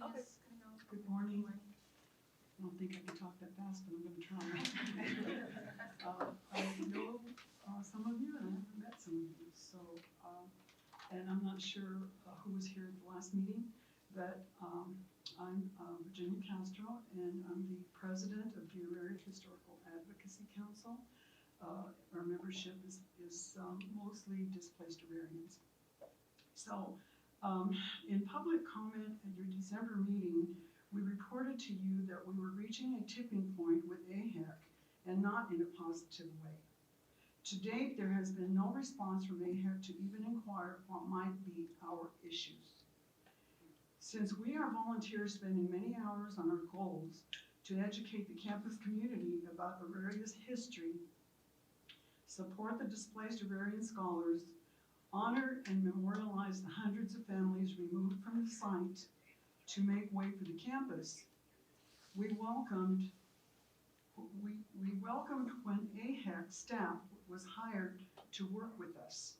Okay. Good morning. I don't think I can talk that fast, but I'm going to try. I know some of you, and I haven't met some of you. So, and I'm not sure who was here at the last meeting, but I'm Virginia Castro, and I'm the president of the Auraria Historical Advocacy Council. Our membership is mostly displaced Aurarians. So, in public comment at your December meeting, we reported to you that we were reaching a tipping point with AHEC and not in a positive way. To date, there has been no response from AHEC to even inquire what might be our issues. Since we are volunteers spending many hours on our goals to educate the campus community about Auraria's history, support the displaced Aurarian scholars, honor and memorialize the hundreds of families removed from the site to make way for the campus, we welcomed when AHEC staff was hired to work with us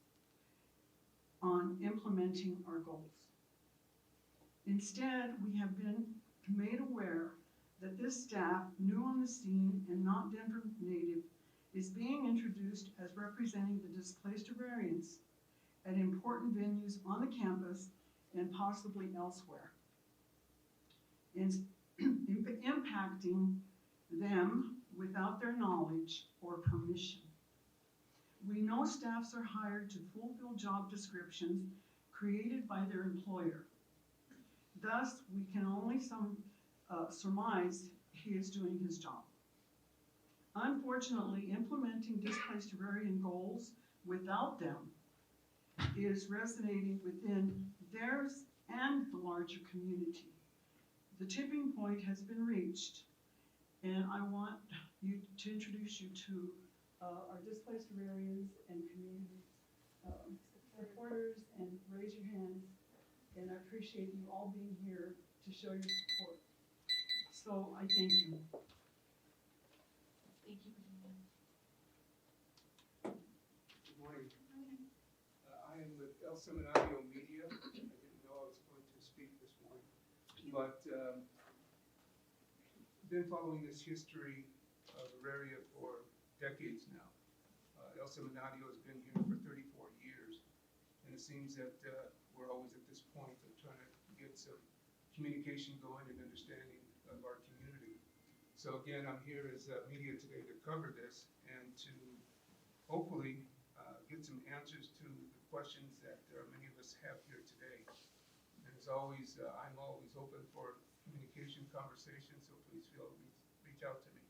on implementing our goals. Instead, we have been made aware that this staff, new on the scene and not Denver native, is being introduced as representing the displaced Aurarians at important venues on the campus and possibly elsewhere, and impacting them without their knowledge or permission. We know staffs are hired to fulfill job descriptions created by their employer. Thus, we can only surmise he is doing his job. Unfortunately, implementing displaced Aurarian goals without them is resonating within theirs and the larger community. The tipping point has been reached, and I want you to introduce you to our displaced Aurarians and community supporters, and raise your hands. And I appreciate you all being here to show your support. So I thank you. Thank you, Virginia. Good morning. I am with El Seminario Media. I didn't know I was going to speak this morning, but been following this history of Auraria for decades now. El Seminario has been here for 34 years, and it seems that we're always at this point of trying to get some communication going and understanding of our community. So again, I'm here as media today to cover this and to hopefully get some answers to the questions that many of us have here today. And as always, I'm always open for communication, conversation, so please reach out to me.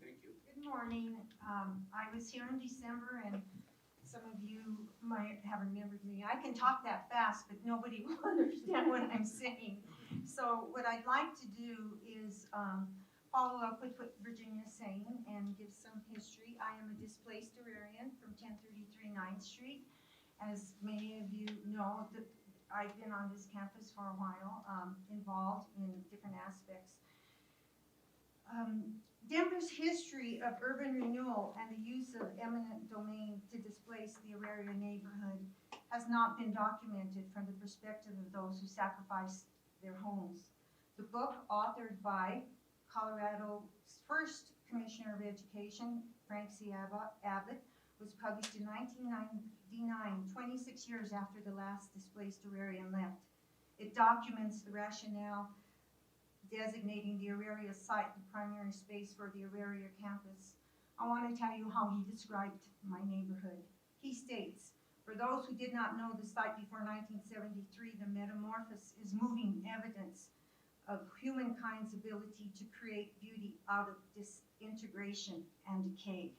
Thank you. Good morning. I was here in December, and some of you might have remembered me. I can talk that fast, but nobody will understand what I'm saying. So what I'd like to do is follow up with what Virginia's saying and give some history. I am a displaced Aurarian from 1033 9th Street. As many of you know, I've been on this campus for a while, involved in different aspects. Denver's history of urban renewal and the use of eminent domain to displace the Auraria neighborhood has not been documented from the perspective of those who sacrificed their homes. The book, authored by Colorado's first Commissioner of Education, Frank C. Abbott, was published in 1999, 26 years after the last displaced Aurarian left. It documents the rationale designating the Auraria site the primary space for the Auraria campus. I want to tell you how he described my neighborhood. He states, for those who did not know the site before 1973, the metamorphosis is moving evidence of humankind's ability to create beauty out of disintegration and decay.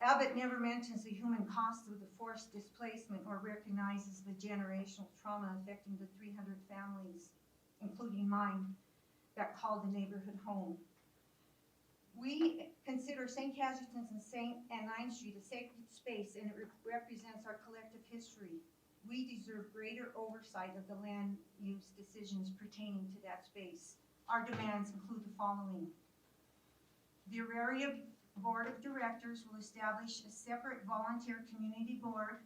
Abbott never mentions the human cost of the forced displacement or recognizes the generational trauma affecting the 300 families, including mine, that called the neighborhood home. We consider St. Cajetan's and 9th Street a sacred space, and it represents our collective history. We deserve greater oversight of the land use decisions pertaining to that space. Our demands include the following. The Auraria Board of Directors will establish a separate volunteer community board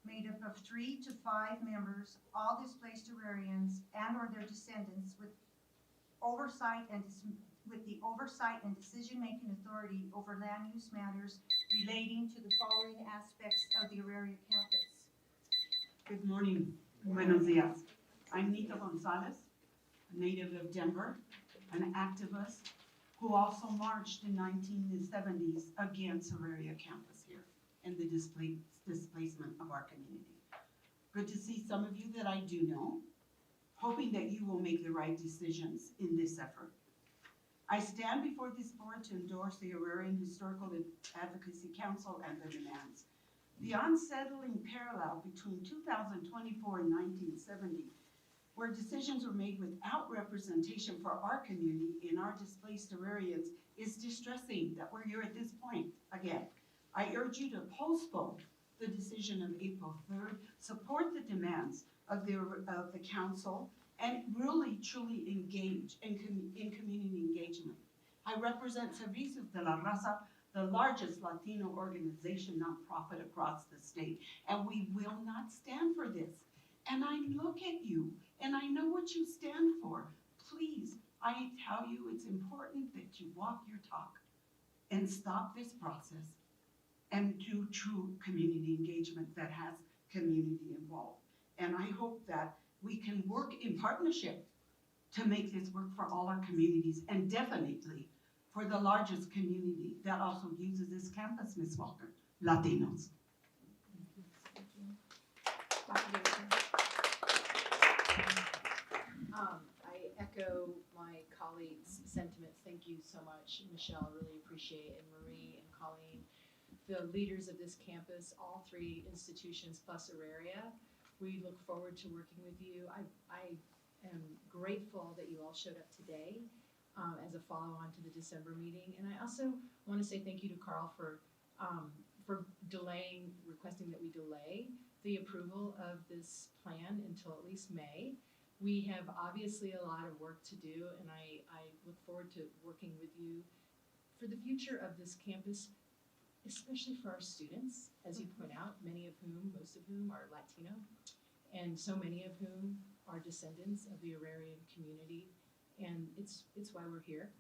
made up of 3 to 5 members, all displaced Aurarians and/or their descendants, with the oversight and decision-making authority over land use matters relating to the following aspects of the Auraria campus. Good morning. Buenos dias. I'm Nita Gonzalez, a native of Denver, an activist who also marched in 1970s against Auraria campus here and the displacement of our community. Good to see some of you that I do know, hoping that you will make the right decisions in this effort. I stand before this board to endorse the Aurarian Historical Advocacy Council and the demands. The unsettling parallel between 2024 and 1970, where decisions were made without representation for our community and our displaced Aurarians, is distressing that we're here at this point again. I urge you to postpone the decision of April 3rd, support the demands of the council, and really truly engage in community engagement. I represent Servicios de la Raza, the largest Latino organization nonprofit across the state, and we will not stand for this. And I look at you, and I know what you stand for. Please, I tell you, it's important that you walk your talk and stop this process and do true community engagement that has community involved. And I hope that we can work in partnership to make this work for all our communities, and definitely for the largest community that also uses this campus, Ms. Walker, Latinos. I echo my colleagues' sentiments. Thank you so much, Michelle. I really appreciate it, and Marie and Colleen, the leaders of this campus, all 3 institutions plus Auraria. We look forward to working with you. I am grateful that you all showed up today as a follow-on to the December meeting. And I also want to say thank you to Carl for requesting that we delay the approval of this plan until at least May. We have obviously a lot of work to do, and I look forward to working with you for the future of this campus, especially for our students, as you point out, most of whom are Latino, and so many of whom are descendants of the Aurarian community. And it's why we're here,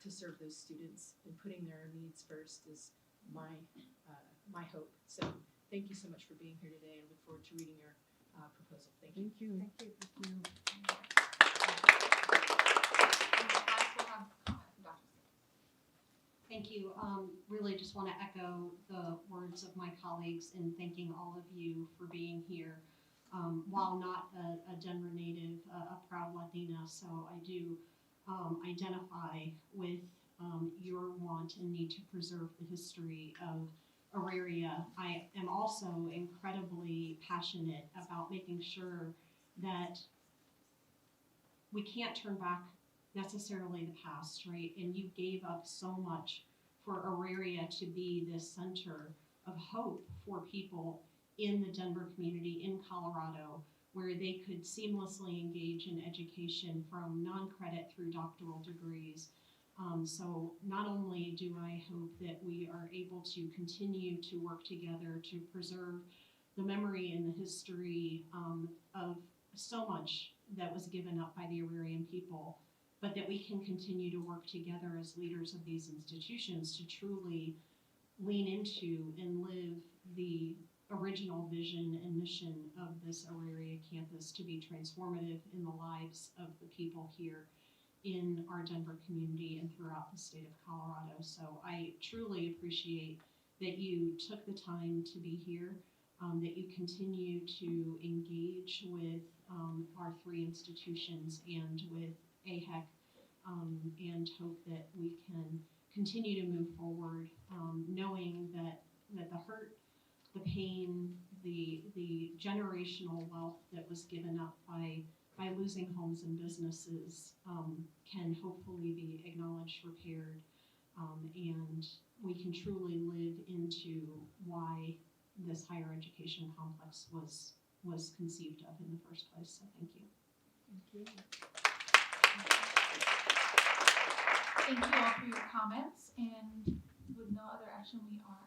to serve those students, and putting their needs first is my hope. So thank you so much for being here today, and look forward to reading your proposal. Thank you. Thank you. Thank you. Thank you. Really just want to echo the words of my colleagues in thanking all of you for being here. While not a Denver native, a proud Latina, so I do identify with your want and need to preserve the history of Auraria. I am also incredibly passionate about making sure that we can't turn back necessarily the past, right? And you gave up so much for Auraria to be this center of hope for people in the Denver community, in Colorado, where they could seamlessly engage in education from non-credit through doctoral degrees. So not only do I hope that we are able to continue to work together to preserve the memory and the history of so much that was given up by the Aurarian people, but that we can continue to work together as leaders of these institutions to truly lean into and live the original vision and mission of this Auraria campus to be transformative in the lives of the people here in our Denver community and throughout the state of Colorado. So I truly appreciate that you took the time to be here, that you continue to engage with our 3 institutions and with AHEC, and hope that we can continue to move forward, knowing that the hurt, the pain, the generational wealth that was given up by losing homes and businesses can hopefully be acknowledged, repaired, and we can truly live into why this higher education complex was conceived of in the first place. So thank you. Thank you. Thank you all for your comments, and with no other action, we are